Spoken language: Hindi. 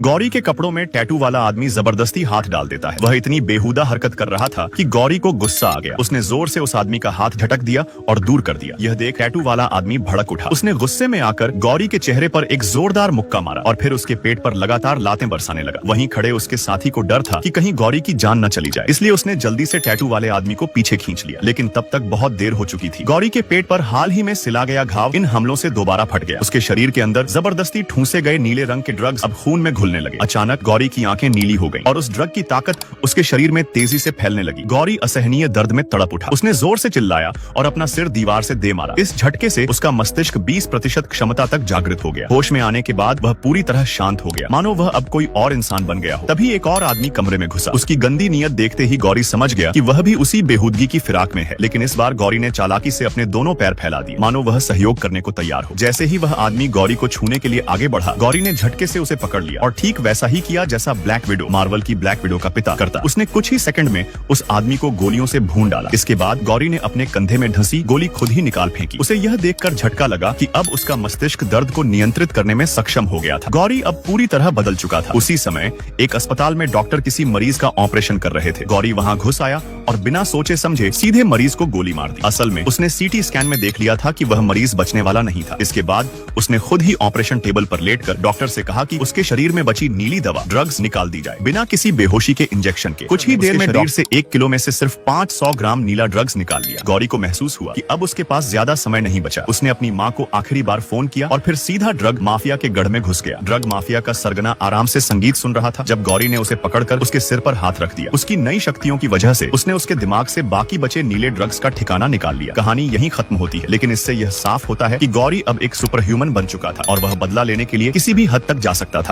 गौरी के कपड़ों में टैटू वाला आदमी जबरदस्ती हाथ डाल देता है। वह इतनी बेहुदा हरकत कर रहा था कि गौरी को गुस्सा आ गया। उसने जोर से उस आदमी का हाथ झटक दिया और दूर कर दिया। यह देख टैटू वाला आदमी भड़क उठा। उसने गुस्से में आकर गौरी के चेहरे पर एक जोरदार मुक्का मारा और फिर उसके पेट पर लगातार लातें बरसाने लगा। वहीं खड़े उसके साथी को डर था कि कहीं गौरी की जान न चली जाए, इसलिए उसने जल्दी से टैटू वाले आदमी को पीछे खींच लिया। लेकिन तब तक बहुत देर हो चुकी थी। गौरी के पेट पर हाल ही में सिला गया घाव इन हमलों से दोबारा फट गया। उसके शरीर के अंदर जबरदस्ती ठूंसे गए नीले रंग के ड्रग्स अब खून में घुलने लगे। अचानक गौरी की आंखें नीली हो गईं और उस ड्रग की ताकत उसके शरीर में तेजी से फैलने लगी। गौरी असहनीय दर्द में तड़प उठा। उसने जोर से चिल्लाया और अपना सिर दीवार से दे मारा। इस झटके से उसका मस्तिष्क 20% क्षमता तक जागृत हो गया। होश में आने के बाद वह पूरी तरह शांत हो गया, मानो वह अब कोई और इंसान बन गया हो। तभी एक और आदमी कमरे में घुसा। उसकी गंदी नीयत देखते ही गौरी समझ गया कि वह भी उसी बेहूदगी की फिराक में है। लेकिन इस बार गौरी ने चालाकी से अपने दोनों पैर फैला दिए, मानो वह सहयोग करने को तैयार हो। जैसे ही वह आदमी गौरी को छूने के लिए आगे बढ़ा, गौरी ने झटके से उसे पकड़ लिया और ठीक वैसा ही किया जैसा ब्लैक विडो, मार्वल की ब्लैक विडो का पिता करता। उसने कुछ ही सेकंड में उस आदमी को गोलियों से भून डाला। इसके बाद गौरी ने अपने कंधे में धंसी गोली खुद ही निकाल फेंकी। उसे यह देखकर झटका लगा कि अब उसका मस्तिष्क दर्द को नियंत्रित करने में सक्षम हो गया था। गौरी अब पूरी तरह बदल चुका था। उसी समय एक अस्पताल में डॉक्टर किसी मरीज का ऑपरेशन कर रहे थे। गौरी वहां घुस आया और बिना सोचे समझे सीधे मरीज को गोली मार दी। असल में उसने सीटी स्कैन में देख लिया था कि वह मरीज बचने वाला नहीं था। इसके बाद उसने खुद ही ऑपरेशन टेबल पर लेटकर डॉक्टर से कहा कि उसके शरीर में बची नीली दवा ड्रग्स निकाल दी जाए, बिना किसी बेहोशी के इंजेक्शन के। कुछ ही देर में शरीर से 1 किलो में से सिर्फ 500 ग्राम नीला ड्रग्स निकाल लिया। गौरी को महसूस हुआ कि अब उसके पास ज्यादा समय नहीं बचा। उसने अपनी माँ को आखिरी बार फोन किया और फिर सीधा ड्रग माफिया के गढ़ में घुस गया। ड्रग माफिया का सरगना आराम से संगीत सुन रहा था जब गौरी ने उसे पकड़कर उसके सिर पर हाथ रख दिया। उसकी नई शक्तियों की वजह से उसने उसके दिमाग से बाकी बचे नीले ड्रग्स का ठिकाना निकाल लिया। कहानी यहीं खत्म होती है, लेकिन इससे यह साफ होता है कि गौरी अब एक सुपर ह्यूमन बन चुका था और वह बदला लेने के लिए किसी भी हद तक जा सकता था।